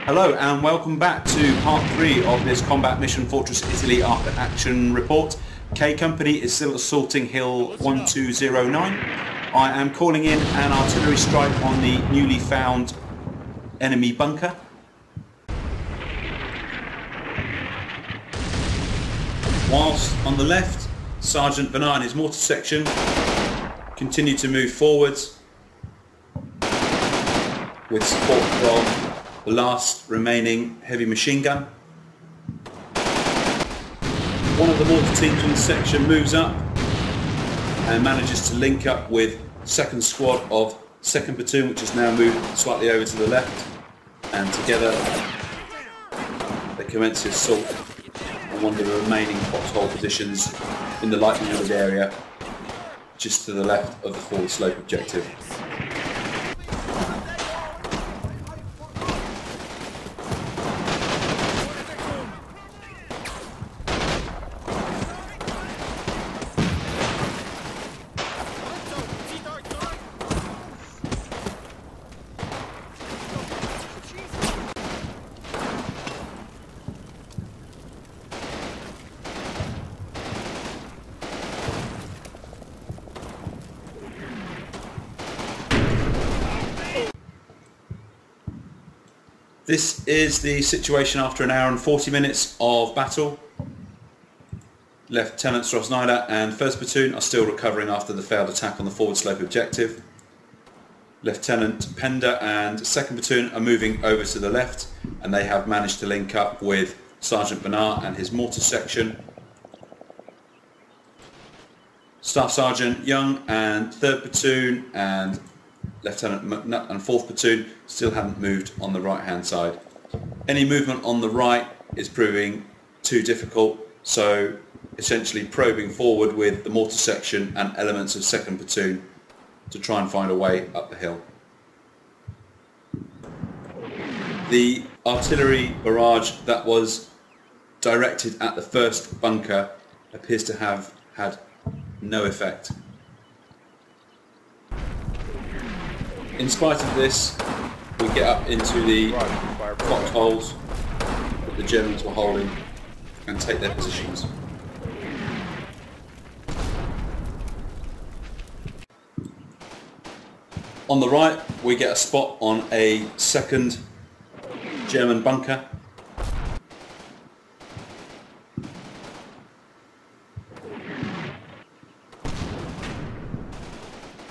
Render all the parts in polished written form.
Hello and welcome back to part 3 of this Combat Mission Fortress Italy After Action report. K Company is still assaulting Hill 1209. I am calling in an artillery strike on the newly found enemy bunker. Whilst on the left, Sergeant Bernard and his mortar section continue to move forwards with support from the last remaining heavy machine gun. One of the mortar teams in the section moves up and manages to link up with second squad of 2nd platoon, which has now moved slightly over to the left, and together they commence the assault on one of the remaining foxhole positions in the lightning wood area just to the left of the forward slope objective. This is the situation after an hour and 40 minutes of battle. Lieutenant Troina and 1st Platoon are still recovering after the failed attack on the forward slope objective. Lieutenant Pender and 2nd Platoon are moving over to the left, and they have managed to link up with Sergeant Bernard and his mortar section. Staff Sergeant Young and 3rd Platoon and Lieutenant McNutt and 4th Platoon still haven't moved on the right hand side. Any movement on the right is proving too difficult, so essentially probing forward with the mortar section and elements of 2nd Platoon to try and find a way up the hill. The artillery barrage that was directed at the first bunker appears to have had no effect. In spite of this, we get up into the foxholes that the Germans were holding and take their positions. On the right, we get a spot on a second German bunker.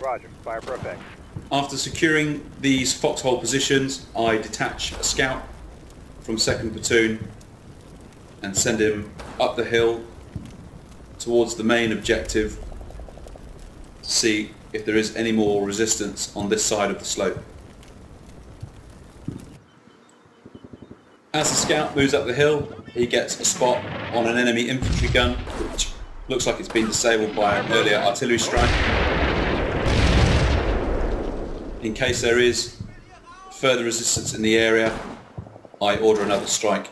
Roger, fire for effect. After securing these foxhole positions, I detach a scout from 2nd Platoon and send him up the hill towards the main objective to see if there is any more resistance on this side of the slope. As the scout moves up the hill, he gets a spot on an enemy infantry gun, which looks like it's been disabled by an earlier artillery strike. In case there is further resistance in the area, I order another strike.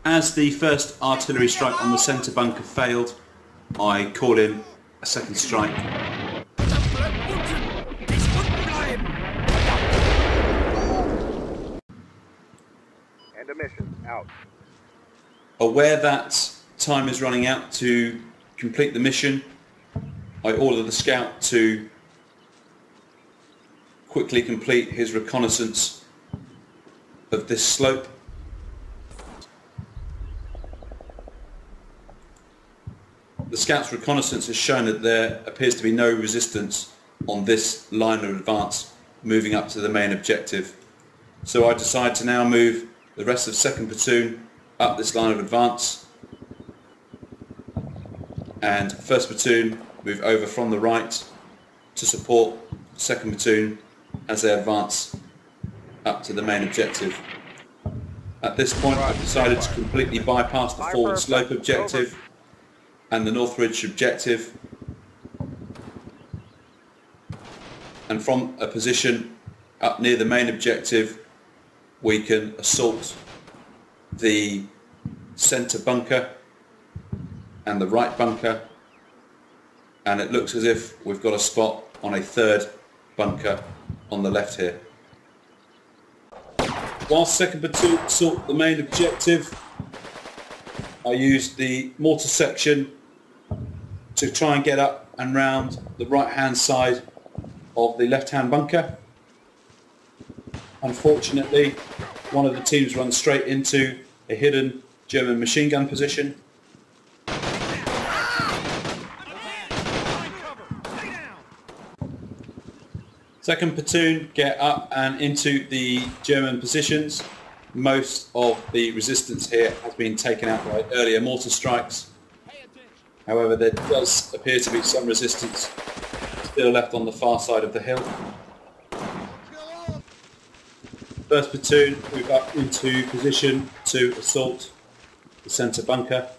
As the first artillery strike on the centre bunker failed, I call in a second strike. End of mission. Out. Aware that time is running out to complete the mission, I order the scout to quickly complete his reconnaissance of this slope. The scout's reconnaissance has shown that there appears to be no resistance on this line of advance moving up to the main objective. So I decide to now move the rest of 2nd Platoon up this line of advance, and 1st Platoon move over from the right to support 2nd Platoon as they advance up to the main objective. At this point, I've decided to completely bypass the forward slope objective and the North Ridge objective, and from a position up near the main objective we can assault the centre bunker and the right bunker and it looks as if we've got a spot on a third bunker on the left here. Whilst 2nd Platoon sought the main objective, I used the mortar section to try and get up and round the right hand side of the left hand bunker. Unfortunately, one of the teams runs straight into a hidden German machine gun position. Second platoon get up and into the German positions. Most of the resistance here has been taken out by earlier mortar strikes. However, there does appear to be some resistance still left on the far side of the hill. First platoon move up into position to assault the centre bunker.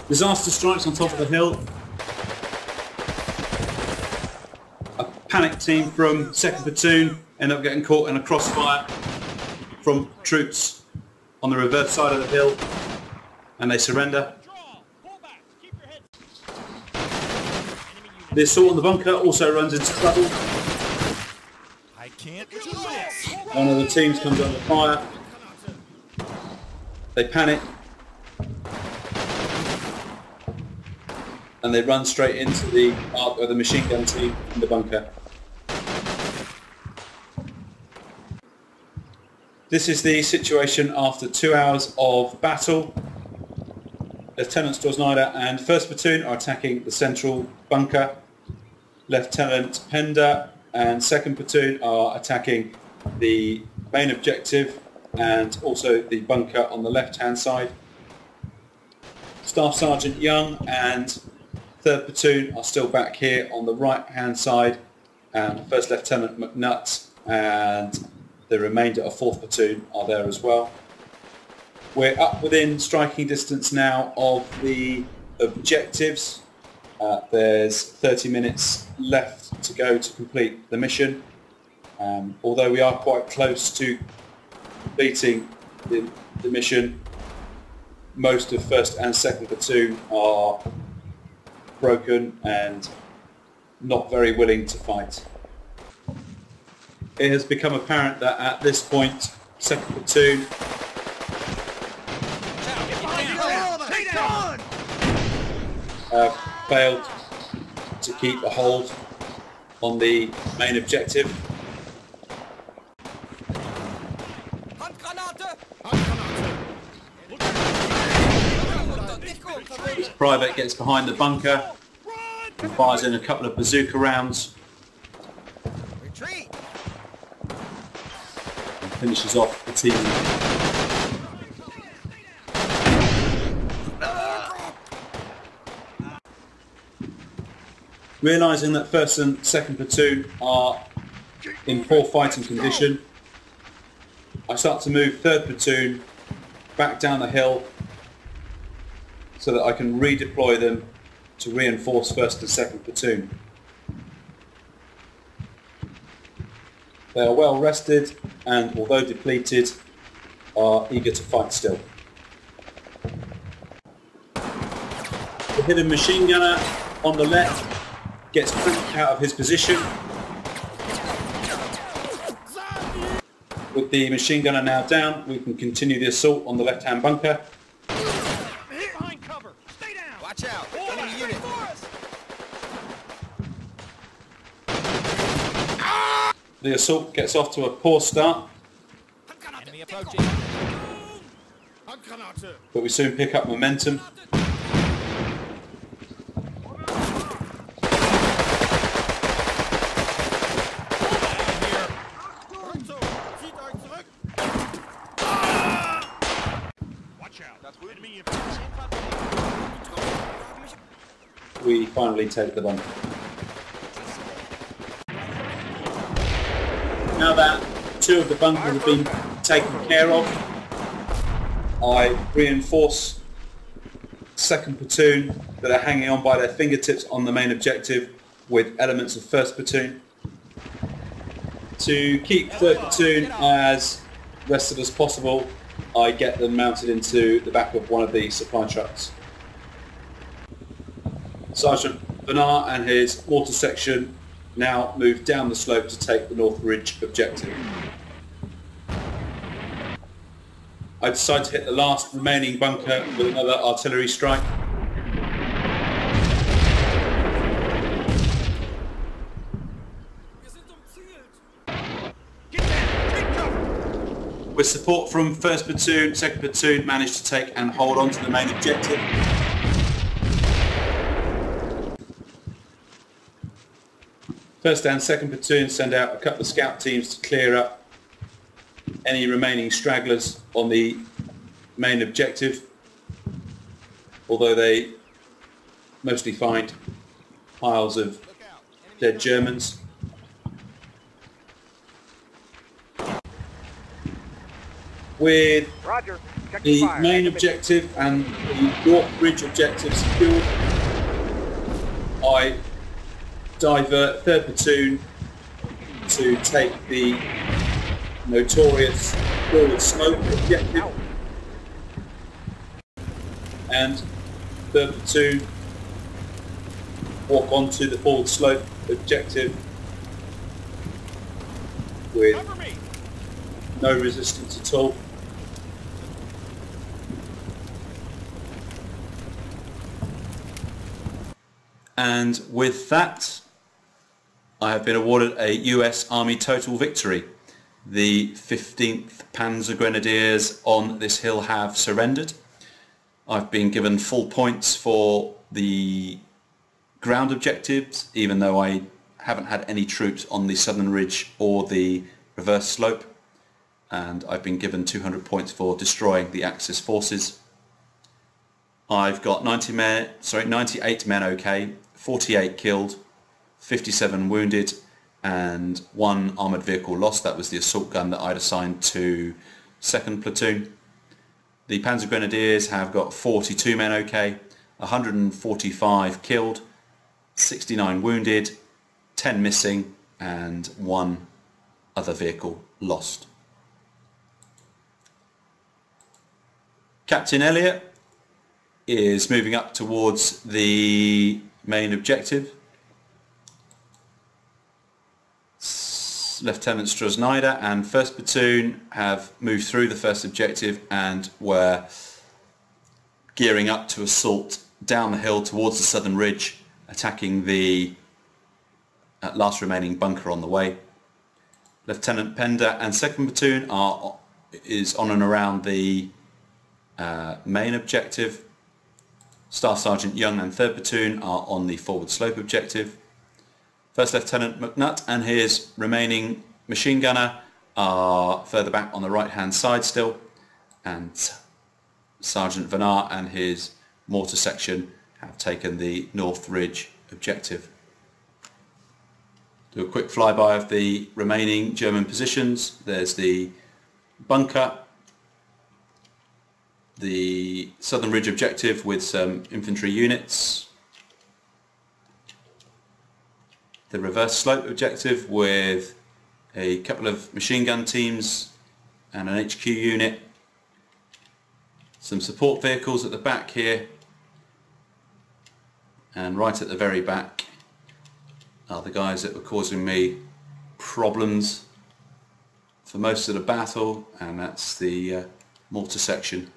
Disaster strikes on top of the hill. A panic team from 2nd Platoon end up getting caught in a crossfire from troops on the reverse side of the hill, and they surrender. The assault on the bunker also runs into trouble. One of the teams comes under fire. They panic and they run straight into the arc of the machine gun team in the bunker. This is the situation after 2 hours of battle. Lieutenant Troina and 1st Platoon are attacking the central bunker. Lieutenant Pender and 2nd Platoon are attacking the main objective and also the bunker on the left hand side. Staff Sergeant Young and 3rd Platoon are still back here on the right hand side, and 1st Lieutenant McNutt and the remainder of 4th Platoon are there as well. We're up within striking distance now of the objectives. There's 30 minutes left to go to complete the mission. Although we are quite close to completing the mission, most of 1st and 2nd Platoon are broken and not very willing to fight. It has become apparent that at this point 2nd Platoon failed to keep a hold on the main objective. This private gets behind the bunker and fires in a couple of bazooka rounds and finishes off the team. Realising that 1st and 2nd Platoon are in poor fighting condition, I start to move 3rd Platoon back down the hill so that I can redeploy them to reinforce 1st and 2nd Platoon. They are well rested and, although depleted, are eager to fight still. The hidden machine gunner on the left gets pushed out of his position. With the machine gunner now down, we can continue the assault on the left-hand bunker. Behind cover. Stay down. Watch out. Enemy unit. The assault gets off to a poor start, Enemy approaching. but we soon pick up momentum. We finally take the bunker. Now that 2 of the bunkers have been taken care of, I reinforce 2nd Platoon that are hanging on by their fingertips on the main objective with elements of 1st Platoon. To keep 3rd Platoon as rested as possible, I get them mounted into the back of one of the supply trucks. Sergeant Bernard and his mortar section now move down the slope to take the North Ridge objective. I decide to hit the last remaining bunker with another artillery strike. With support from 1st Platoon, 2nd Platoon managed to take and hold on to the main objective. First and 2nd Platoon send out a couple of scout teams to clear up any remaining stragglers on the main objective, although they mostly find piles of dead Germans. With Roger. Check the fire. main objective and the North Ridge objective secured, I divert 3rd Platoon to take the notorious forward slope objective, and 3rd Platoon walk onto the forward slope objective with no resistance at all. And with that, I have been awarded a US Army total victory. The 15th Panzergrenadiers on this hill have surrendered. I've been given full points for the ground objectives, even though I haven't had any troops on the southern ridge or the reverse slope. And I've been given 200 points for destroying the Axis forces. I've got 98 men okay, 48 killed, 57 wounded, and 1 armoured vehicle lost. That was the assault gun that I'd assigned to 2nd Platoon. The Panzer Grenadiers have got 42 men okay, 145 killed, 69 wounded, 10 missing, and 1 other vehicle lost. Captain Elliott is moving up towards the main objective. Lieutenant Troina and 1st Platoon have moved through the first objective and were gearing up to assault down the hill towards the southern ridge, attacking the last remaining bunker on the way. Lieutenant Pender and 2nd Platoon is on and around the main objective. Staff Sergeant Young and 3rd Platoon are on the forward slope objective. 1st Lieutenant McNutt and his remaining machine gunner are further back on the right hand side still, and Sergeant Vanar and his mortar section have taken the North Ridge objective. Do a quick flyby of the remaining German positions. There's the bunker, the Southern Ridge objective with some infantry units, the reverse slope objective with a couple of machine gun teams and an HQ unit, some support vehicles at the back here, and right at the very back are the guys that were causing me problems for most of the battle, and that's the mortar section.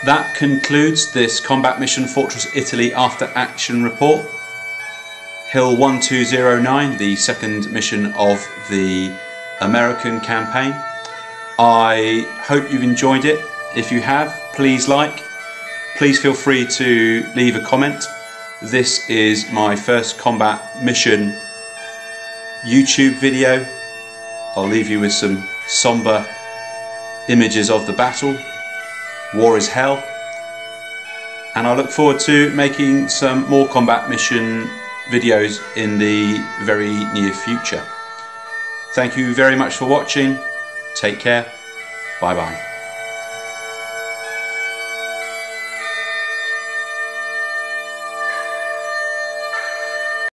That concludes this Combat Mission Fortress Italy After Action Report. Hill 1209, the second mission of the American campaign. I hope you've enjoyed it. If you have, please like. Please feel free to leave a comment. This is my first combat mission YouTube video. I'll leave you with some somber images of the battle. War is hell, and I look forward to making some more combat mission videos in the very near future. Thank you very much for watching. Take care. Bye bye.